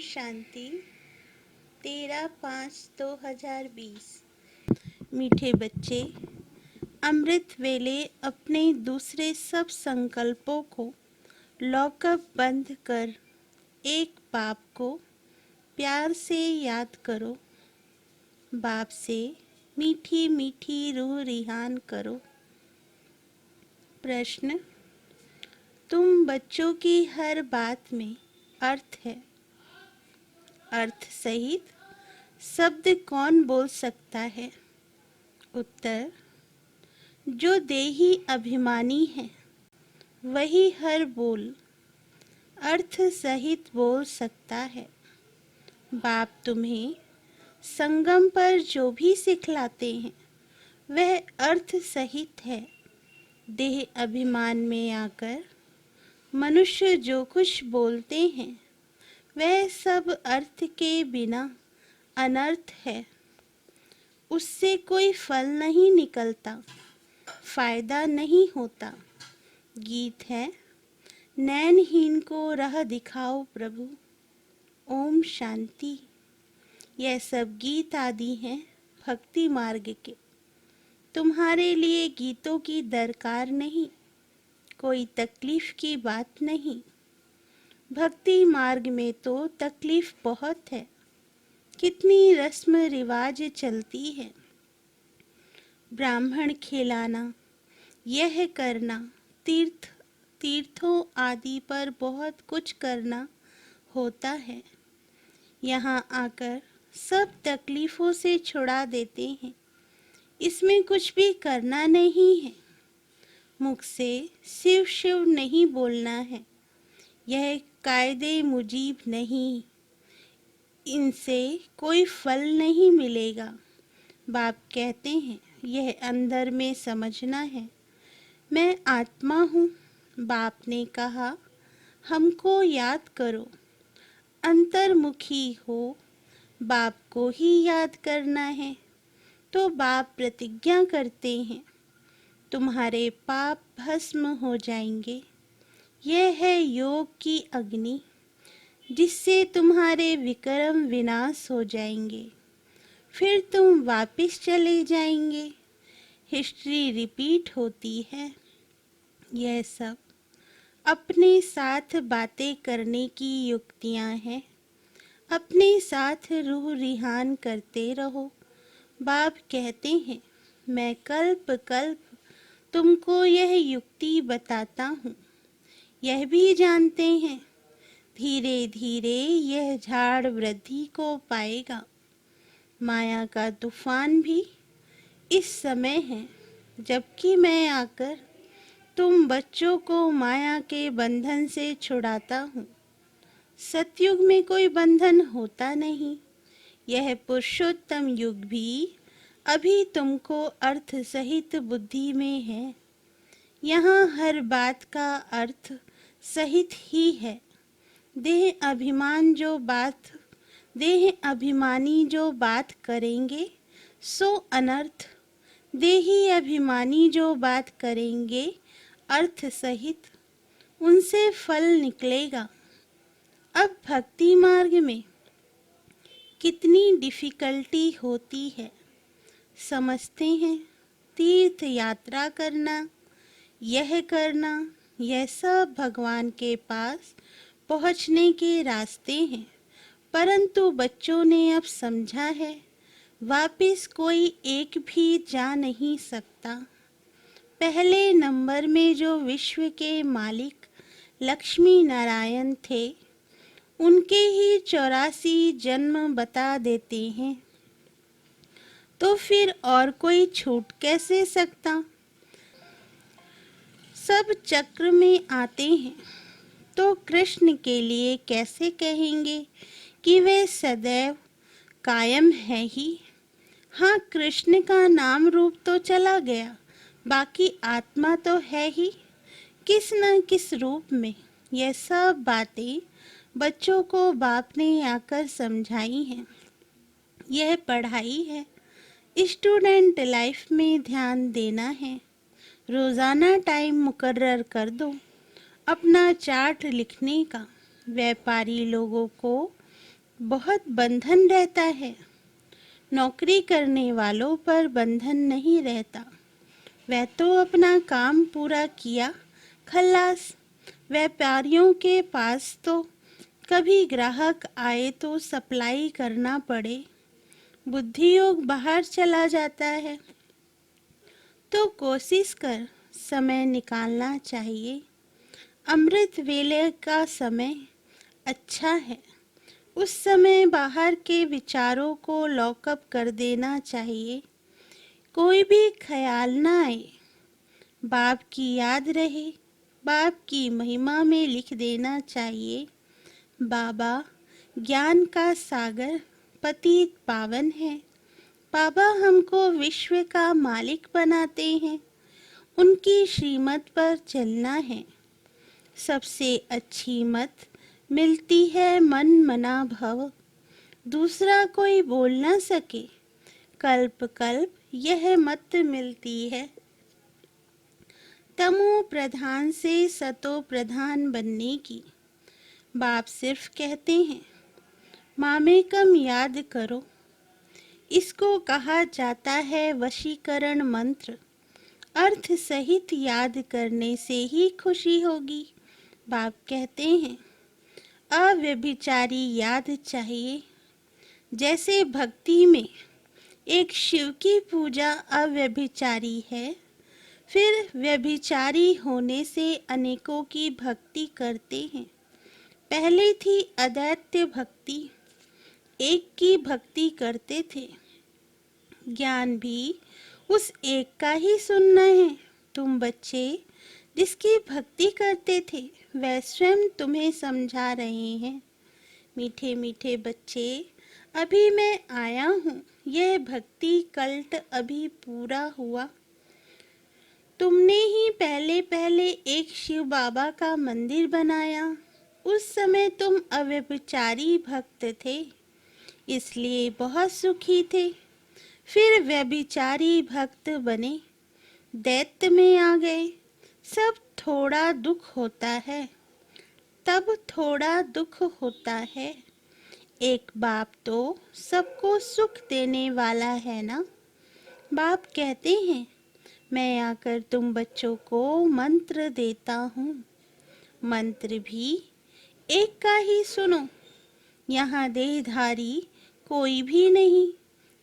शांति 13/5/2020। मीठे बच्चे, अमृत वेले अपने दूसरे सब संकल्पों को लॉकअप बंद कर एक बाप को प्यार से याद करो। बाप से मीठी मीठी रूह रिहान करो। प्रश्न: तुम बच्चों की हर बात में अर्थ है। अर्थ सहित शब्द कौन बोल सकता है? उत्तर: जो देही अभिमानी है वही हर बोल अर्थ सहित बोल सकता है। बाप तुम्हें संगम पर जो भी सिखलाते हैं वह अर्थ सहित है। देह अभिमान में आकर मनुष्य जो कुछ बोलते हैं वह सब अर्थ के बिना अनर्थ है। उससे कोई फल नहीं निकलता, फायदा नहीं होता। गीत है, नैनहीन को राह दिखाओ प्रभु। ओम शांति। यह सब गीत आदि हैं भक्ति मार्ग के। तुम्हारे लिए गीतों की दरकार नहीं, कोई तकलीफ की बात नहीं। भक्ति मार्ग में तो तकलीफ बहुत है। कितनी रस्म रिवाज चलती है। ब्राह्मण खिलाना, यह करना, तीर्थों आदि पर बहुत कुछ करना होता है। यहाँ आकर सब तकलीफों से छुड़ा देते हैं। इसमें कुछ भी करना नहीं है। मुख से शिव शिव नहीं बोलना है। यह कायदे मुजीब नहीं। इनसे कोई फल नहीं मिलेगा। बाप कहते हैं यह अंदर में समझना है। मैं आत्मा हूँ। बाप ने कहा हमको याद करो। अंतर्मुखी हो, बाप को ही याद करना है। तो बाप प्रतिज्ञा करते हैं तुम्हारे पाप भस्म हो जाएंगे। यह है योग की अग्नि जिससे तुम्हारे विक्रम विनाश हो जाएंगे। फिर तुम वापस चले जाएंगे। हिस्ट्री रिपीट होती है। यह सब अपने साथ बातें करने की युक्तियां हैं। अपने साथ रूह रिहान करते रहो। बाप कहते हैं मैं कल्प कल्प तुमको यह युक्ति बताता हूँ। यह भी जानते हैं धीरे धीरे यह झाड़ वृद्धि को पाएगा। माया का तूफान भी इस समय है, जबकि मैं आकर तुम बच्चों को माया के बंधन से छुड़ाता हूँ। सतयुग में कोई बंधन होता नहीं। यह पुरुषोत्तम युग भी अभी तुमको अर्थ सहित बुद्धि में है। यहाँ हर बात का अर्थ सहित ही है। देह अभिमानी जो बात करेंगे सो अनर्थ। देही अभिमानी जो बात करेंगे अर्थ सहित, उनसे फल निकलेगा। अब भक्ति मार्ग में कितनी डिफिकल्टी होती है समझते हैं। तीर्थ यात्रा करना, यह सब भगवान के पास पहुँचने के रास्ते हैं। परंतु बच्चों ने अब समझा है वापिस कोई एक भी जा नहीं सकता। पहले नंबर में जो विश्व के मालिक लक्ष्मी नारायण थे उनके ही 84 जन्म बता देते हैं। तो फिर और कोई छूट कैसे सकता? सब चक्र में आते हैं तो कृष्ण के लिए कैसे कहेंगे कि वे सदैव कायम है ही। हाँ, कृष्ण का नाम रूप तो चला गया, बाकी आत्मा तो है ही किस न किस रूप में। यह सब बातें बच्चों को बाप ने आकर समझाई हैं। यह पढ़ाई है। स्टूडेंट लाइफ में ध्यान देना है। रोज़ाना टाइम मुकर्रर कर दो अपना चार्ट लिखने का। व्यापारी लोगों को बहुत बंधन रहता है। नौकरी करने वालों पर बंधन नहीं रहता। वह तो अपना काम पूरा किया, खल्लास। व्यापारियों के पास तो कभी ग्राहक आए तो सप्लाई करना पड़े, बुद्धि योग बाहर चला जाता है। तो कोशिश कर, समय निकालना चाहिए। अमृत वेले का समय अच्छा है। उस समय बाहर के विचारों को लॉकअप कर देना चाहिए। कोई भी ख्याल ना आए, बाप की याद रहे, बाप की महिमा में लिख देना चाहिए। बाबा ज्ञान का सागर पतित पावन है। बाबा हमको विश्व का मालिक बनाते हैं। उनकी श्रीमत पर चलना है। सबसे अच्छी मत मिलती है मन मना भव। दूसरा कोई बोल ना सके, कल्प कल्प यह मत मिलती है। तमो प्रधान से सतो प्रधान बनने की। बाप सिर्फ कहते हैं मामेकम याद करो। इसको कहा जाता है वशीकरण मंत्र। अर्थ सहित याद करने से ही खुशी होगी। बाप कहते हैं अव्यभिचारी याद चाहिए। जैसे भक्ति में एक शिव की पूजा अव्यभिचारी है, फिर व्यभिचारी होने से अनेकों की भक्ति करते हैं। पहले थी अदैत्य भक्ति, एक की भक्ति करते थे। ज्ञान भी उस एक का ही सुनना है। तुम बच्चे जिसकी भक्ति करते थे वह स्वयं तुम्हें समझा रहे हैं। मीठे मीठे बच्चे, अभी मैं आया हूँ। यह भक्ति कल्ट अभी पूरा हुआ। तुमने ही पहले पहले एक शिव बाबा का मंदिर बनाया। उस समय तुम अव्यभिचारी भक्त थे, इसलिए बहुत सुखी थे। फिर व्यभिचारी भक्त बने, दैत्य में आ गए। सब थोड़ा दुख होता है, तब थोड़ा दुख होता है। एक बाप तो सबको सुख देने वाला है ना। बाप कहते हैं मैं आकर तुम बच्चों को मंत्र देता हूँ। मंत्र भी एक का ही सुनो। यहाँ देहधारी कोई भी नहीं।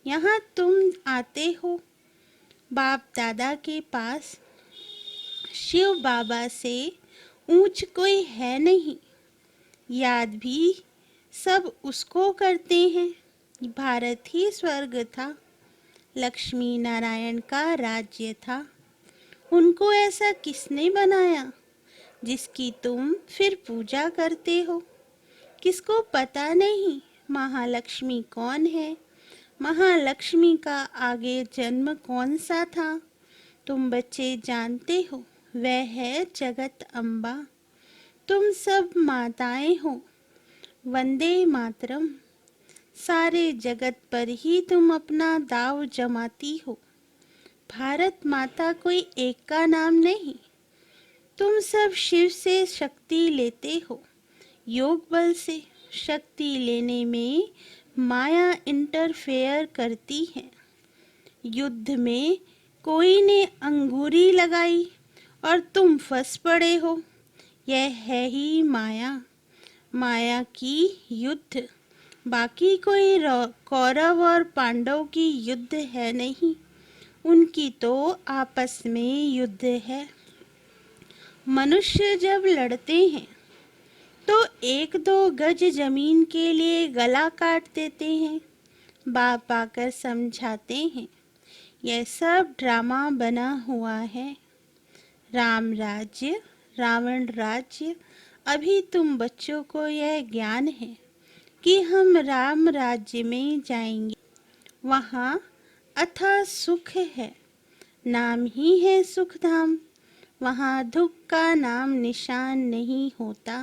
यहाँ तुम आते हो बाप दादा के पास। शिव बाबा से ऊंच कोई है नहीं। याद भी सब उसको करते हैं। भारत ही स्वर्ग था, लक्ष्मी नारायण का राज्य था। उनको ऐसा किसने बनाया जिसकी तुम फिर पूजा करते हो? किसको पता नहीं महालक्ष्मी कौन है? महालक्ष्मी का आगे जन्म कौन सा था? तुम बच्चे जानते हो, वह है जगत अम्बा। तुम सब माताएं हो, वंदे मातरम। सारे जगत पर ही तुम अपना दाव जमाती हो। भारत माता कोई एक का नाम नहीं। तुम सब शिव से शक्ति लेते हो। योग बल से शक्ति लेने में माया इंटरफेयर करती है। युद्ध में कोई ने अंगूरी लगाई और तुम फंस पड़े हो। यह है ही माया, माया की युद्ध। बाकी कोई कौरव और पांडव की युद्ध है नहीं। उनकी तो आपस में युद्ध है। मनुष्य जब लड़ते हैं तो एक दो गज जमीन के लिए गला काट देते हैं। बाप आकर समझाते हैं यह सब ड्रामा बना हुआ है। राम राज्य, रावण राज्य। अभी तुम बच्चों को यह ज्ञान है कि हम राम राज्य में जाएंगे। वहाँ अथाह सुख है, नाम ही है सुख धाम। वहाँ दुख का नाम निशान नहीं होता।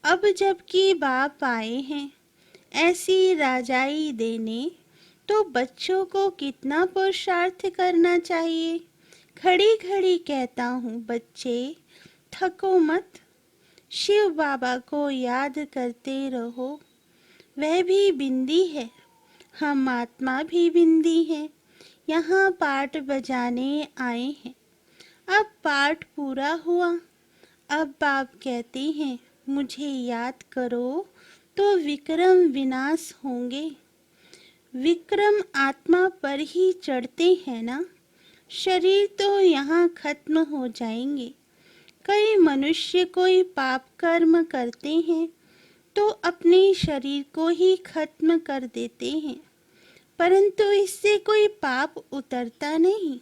अब जबकि बाप आए हैं ऐसी राजाई देने, तो बच्चों को कितना पुरुषार्थ करना चाहिए। खड़ी खड़ी कहता हूँ बच्चे, थको मत। शिव बाबा को याद करते रहो। वह भी बिंदी है, हम आत्मा भी बिंदी हैं। यहाँ पाठ बजाने आए हैं। अब पाठ पूरा हुआ। अब बाप कहते हैं मुझे याद करो तो विक्रम विनाश होंगे। विक्रम आत्मा पर ही चढ़ते हैं ना, शरीर तो यहाँ खत्म हो जाएंगे। कई मनुष्य कोई पाप कर्म करते हैं तो अपने शरीर को ही खत्म कर देते हैं, परंतु इससे कोई पाप उतरता नहीं।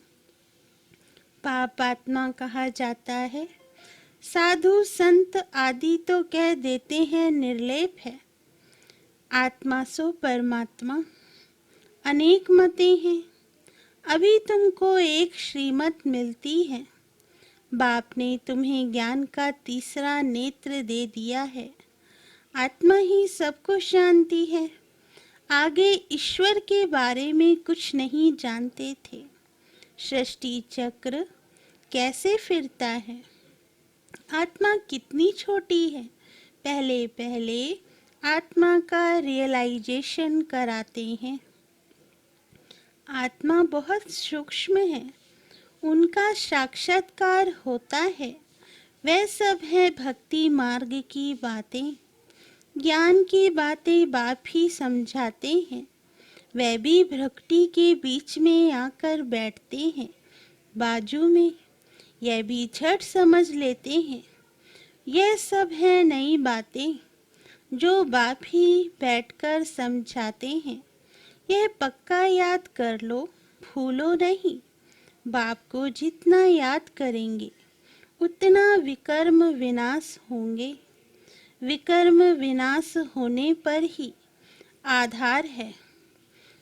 पाप आत्मा कहा जाता है। साधु संत आदि तो कह देते हैं निर्लेप है। आत्मा सो परमात्मा। अनेक मतें हैं। अभी तुमको एक श्रीमत मिलती है। बाप ने तुम्हें ज्ञान का तीसरा नेत्र दे दिया है। आत्मा ही सब कुछ जानती है। आगे ईश्वर के बारे में कुछ नहीं जानते थे। सृष्टि चक्र कैसे फिरता है, आत्मा कितनी छोटी है, पहले पहले आत्मा का रियलाइजेशन कराते हैं। आत्मा बहुत सूक्ष्म है, उनका साक्षात्कार होता है। वह सब है भक्ति मार्ग की बातें। ज्ञान की बातें बाप ही समझाते हैं। वह भी भक्ति के बीच में आकर बैठते हैं, बाजू में। यह भी झट समझ लेते हैं। यह सब है नई बातें जो बाप ही बैठकर समझाते हैं। यह पक्का याद कर लो, भूलो नहीं। बाप को जितना याद करेंगे उतना विकर्म विनाश होंगे। विकर्म विनाश होने पर ही आधार है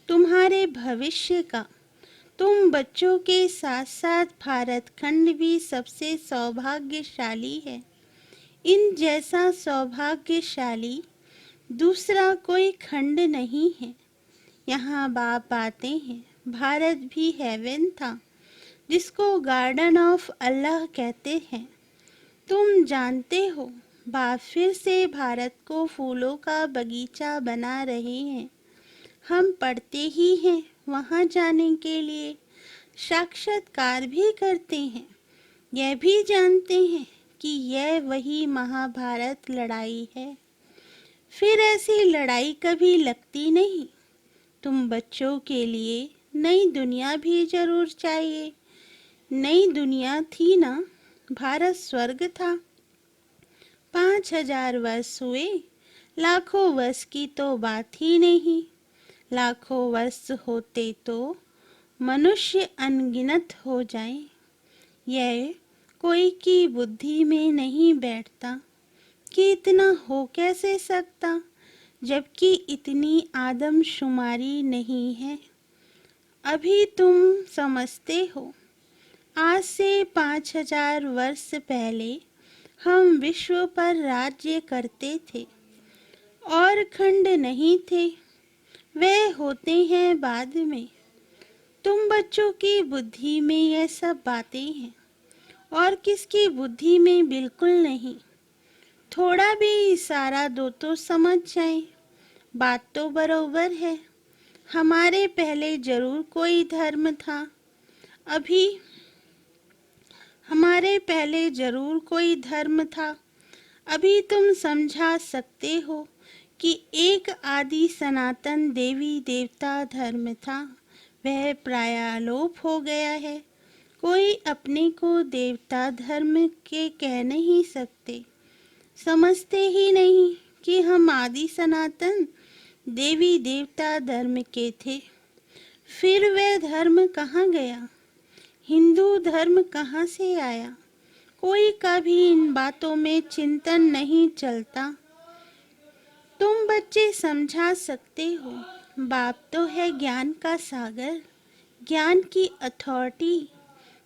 तुम्हारे भविष्य का। तुम बच्चों के साथ साथ भारत खंड भी सबसे सौभाग्यशाली है। इन जैसा सौभाग्यशाली दूसरा कोई खंड नहीं है। यहाँ बाप आते हैं। भारत भी हेवन था, जिसको गार्डन ऑफ अल्लाह कहते हैं। तुम जानते हो, बाप फिर से भारत को फूलों का बगीचा बना रहे हैं। हम पढ़ते ही हैं, वहाँ जाने के लिए साक्षात्कार भी करते हैं। यह भी जानते हैं कि यह वही महाभारत लड़ाई है। फिर ऐसी लड़ाई कभी लगती नहीं। तुम बच्चों के लिए नई दुनिया भी जरूर चाहिए। नई दुनिया थी ना, भारत स्वर्ग था। 5000 वर्ष हुए, लाखों वर्ष की तो बात ही नहीं। लाखों वर्ष होते तो मनुष्य अनगिनत हो जाए। यह कोई की बुद्धि में नहीं बैठता कि इतना हो कैसे सकता, जबकि इतनी आदमशुमारी नहीं है। अभी तुम समझते हो। आज से 5000 वर्ष पहले हम विश्व पर राज्य करते थे और खंड नहीं थे। वे होते हैं बाद में। तुम बच्चों की बुद्धि में यह सब बातें हैं और किसकी बुद्धि में बिल्कुल नहीं। थोड़ा भी इशारा दो तो समझ जाए। बात तो बरोबर है। हमारे पहले जरूर कोई धर्म था। अभी हमारे पहले जरूर कोई धर्म था। अभी तुम समझा सकते हो कि एक आदि सनातन देवी देवता धर्म था। वह प्रायालोप हो गया है। कोई अपने को देवता धर्म के कह नहीं सकते। समझते ही नहीं कि हम आदि सनातन देवी देवता धर्म के थे। फिर वह धर्म कहाँ गया? हिंदू धर्म कहाँ से आया? कोई का भी इन बातों में चिंतन नहीं चलता। तुम बच्चे समझा सकते हो। बाप तो है ज्ञान का सागर, ज्ञान की अथॉरिटी।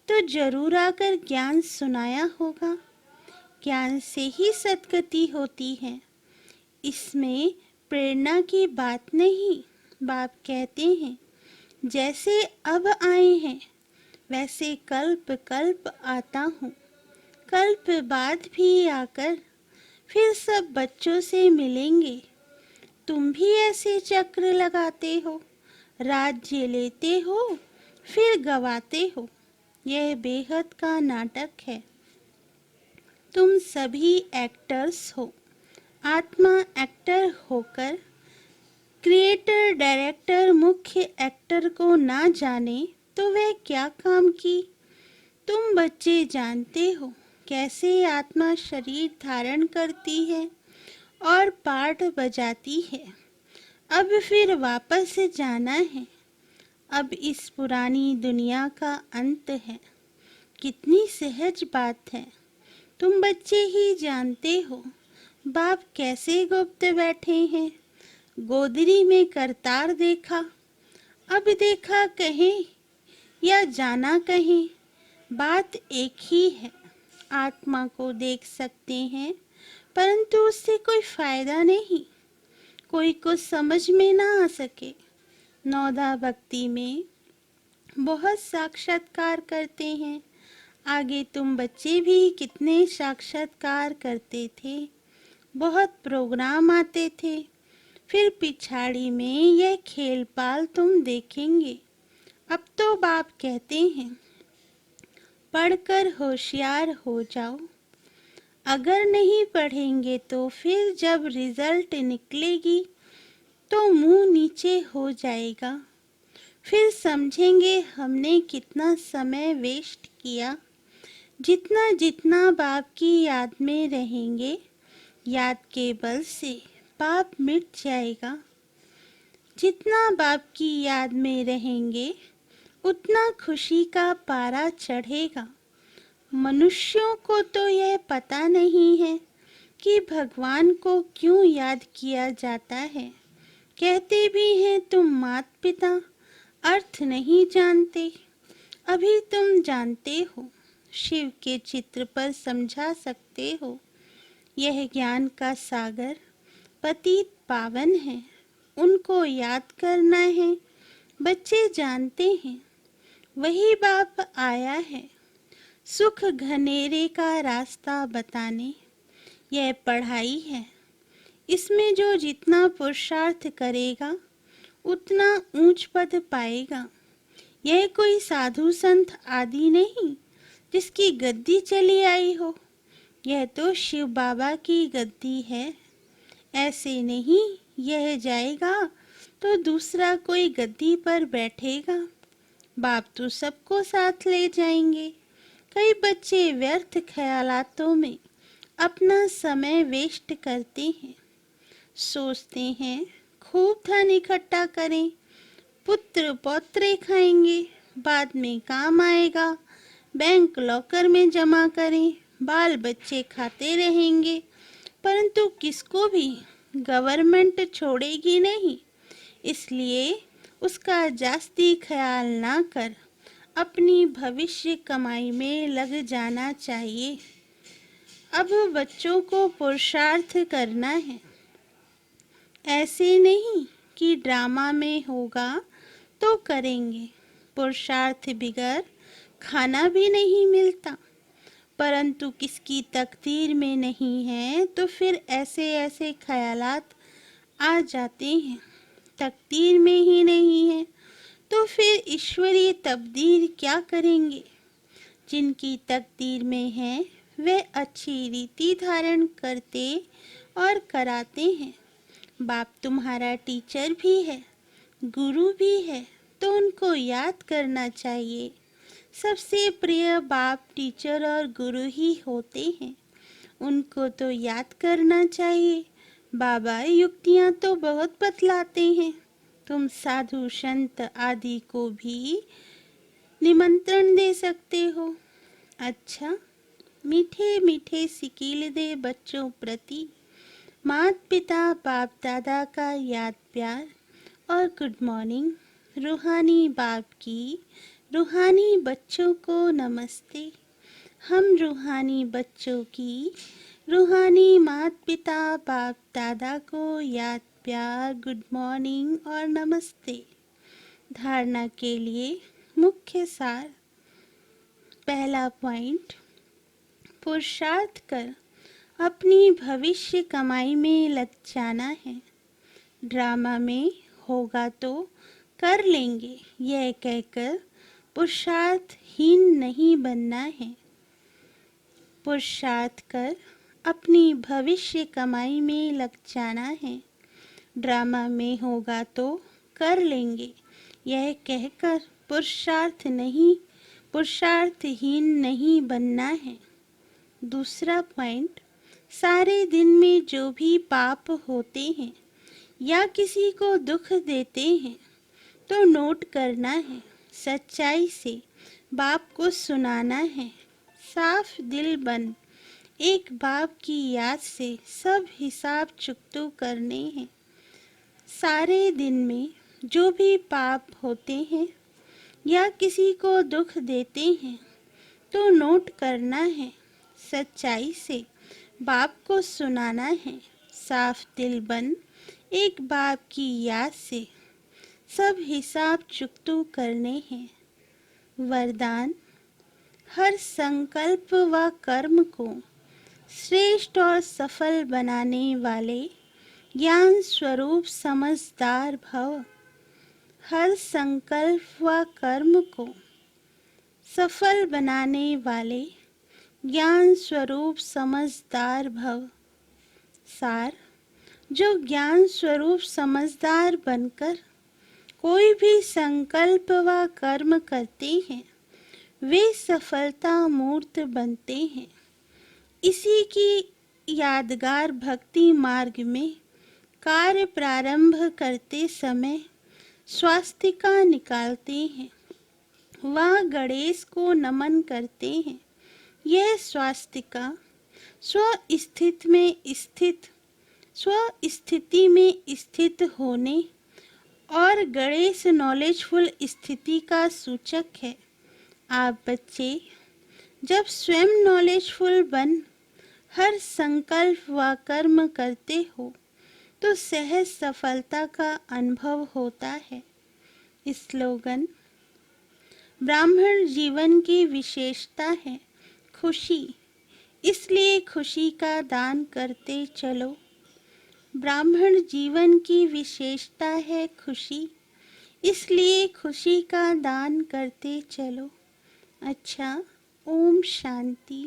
तो जरूर आकर ज्ञान सुनाया होगा। ज्ञान से ही सद्गति होती है। इसमें प्रेरणा की बात नहीं। बाप कहते हैं जैसे अब आए हैं वैसे कल्प कल्प आता हूँ। कल्प बाद भी आकर फिर सब बच्चों से मिलेंगे। तुम भी ऐसे चक्र लगाते हो, राज्य लेते हो, फिर गवाते हो। यह बेहद का नाटक है। तुम सभी एक्टर्स हो। आत्मा एक्टर होकर क्रिएटर डायरेक्टर मुख्य एक्टर को ना जाने तो वह क्या काम की। तुम बच्चे जानते हो कैसे आत्मा शरीर धारण करती है और पार्ट बजाती है। अब फिर वापस जाना है। अब इस पुरानी दुनिया का अंत है। कितनी सहज बात है। तुम बच्चे ही जानते हो बाप कैसे गुप्त बैठे हैं। गोदरी में करतार देखा, अब देखा कहीं या जाना कहीं, बात एक ही है। आत्मा को देख सकते हैं परंतु उससे कोई फायदा नहीं। कोई कुछ समझ में ना आ सके। नौदा भक्ति में बहुत साक्षात्कार करते हैं। आगे तुम बच्चे भी कितने साक्षात्कार करते थे। बहुत प्रोग्राम आते थे। फिर पिछाड़ी में यह खेल पाल तुम देखेंगे। अब तो बाप कहते हैं पढ़कर होशियार हो जाओ। अगर नहीं पढ़ेंगे तो फिर जब रिजल्ट निकलेगी तो मुंह नीचे हो जाएगा। फिर समझेंगे हमने कितना समय वेस्ट किया। जितना जितना बाप की याद में रहेंगे, याद के बल से पाप मिट जाएगा। जितना बाप की याद में रहेंगे उतना खुशी का पारा चढ़ेगा। मनुष्यों को तो यह पता नहीं है कि भगवान को क्यों याद किया जाता है। कहते भी हैं तुम मात पिता, अर्थ नहीं जानते। अभी तुम जानते हो, शिव के चित्र पर समझा सकते हो। यह ज्ञान का सागर पतित पावन है, उनको याद करना है। बच्चे जानते हैं वही बाप आया है सुख घनेरे का रास्ता बताने। यह पढ़ाई है। इसमें जो जितना पुरुषार्थ करेगा उतना ऊंच पद पाएगा। यह कोई साधु संत आदि नहीं जिसकी गद्दी चली आई हो। यह तो शिव बाबा की गद्दी है। ऐसे नहीं यह जाएगा तो दूसरा कोई गद्दी पर बैठेगा। बाप तो सबको साथ ले जाएंगे। कई बच्चे व्यर्थ ख्यालातों में अपना समय वेस्ट करते हैं। सोचते हैं खूब धन इकट्ठा करें, पुत्र पौत्रे खाएंगे, बाद में काम आएगा, बैंक लॉकर में जमा करें, बाल बच्चे खाते रहेंगे। परंतु किसको भी गवर्नमेंट छोड़ेगी नहीं। इसलिए उसका जास्ती ख्याल ना कर अपनी भविष्य कमाई में लग जाना चाहिए। अब बच्चों को पुरुषार्थ करना है। ऐसे नहीं कि ड्रामा में होगा तो करेंगे। पुरुषार्थ बिगर खाना भी नहीं मिलता। परंतु किसकी तकदीर में नहीं है तो फिर ऐसे ऐसे ख्यालात आ जाते हैं। तकदीर में ही नहीं है तो फिर ईश्वरीय तकदीर क्या करेंगे। जिनकी तकदीर में है वे अच्छी रीति धारण करते और कराते हैं। बाप तुम्हारा टीचर भी है, गुरु भी है, तो उनको याद करना चाहिए। सबसे प्रिय बाप टीचर और गुरु ही होते हैं, उनको तो याद करना चाहिए। बाबा युक्तियाँ तो बहुत बतलाते हैं। तुम साधु संत आदि को भी निमंत्रण दे सकते हो। अच्छा, मीठे मीठे सिकील दे बच्चों प्रति मात पिता बाप दादा का याद प्यार और गुड मॉर्निंग। रूहानी बाप की रूहानी बच्चों को नमस्ते। हम रूहानी बच्चों की रूहानी मात पिता बाप दादा को याद प्यार गुड मॉर्निंग और नमस्ते। धारणा के लिए मुख्य सार। पहला पॉइंट, पुरुषार्थ कर अपनी भविष्य कमाई में लग जाना है। ड्रामा में होगा तो कर लेंगे, यह कहकर पुरुषार्थहीन नहीं बनना है। पुरुषार्थ कर अपनी भविष्य कमाई में लग जाना है। ड्रामा में होगा तो कर लेंगे, यह कहकर पुरुषार्थहीन नहीं बनना है। दूसरा पॉइंट, सारे दिन में जो भी पाप होते हैं या किसी को दुख देते हैं तो नोट करना है, सच्चाई से बाप को सुनाना है। साफ दिल बन एक बाप की याद से सब हिसाब चुकतो करने हैं। सारे दिन में जो भी पाप होते हैं या किसी को दुख देते हैं तो नोट करना है, सच्चाई से बाप को सुनाना है। साफ दिल बन एक बाप की याद से सब हिसाब चुकतो करने हैं। वरदान, हर संकल्प व कर्म को श्रेष्ठ और सफल बनाने वाले ज्ञान स्वरूप समझदार भव। हर संकल्प व कर्म को सफल बनाने वाले ज्ञान स्वरूप समझदार भव। सार, जो ज्ञान स्वरूप समझदार बनकर कोई भी संकल्प व कर्म करते हैं वे सफलता मूर्त बनते हैं। इसी की यादगार भक्ति मार्ग में कार्य प्रारंभ करते समय स्वास्तिका निकालते हैं, वह गणेश को नमन करते हैं। यह स्वास्तिका स्वस्थिति में स्थित होने और गणेश नॉलेजफुल स्थिति का सूचक है। आप बच्चे जब स्वयं नॉलेजफुल बन हर संकल्प व कर्म करते हो तो सहज सफलता का अनुभव होता है। स्लोगन, ब्राह्मण जीवन की विशेषता है खुशी, इसलिए खुशी का दान करते चलो। ब्राह्मण जीवन की विशेषता है खुशी, इसलिए खुशी का दान करते चलो। अच्छा, ओम शांति।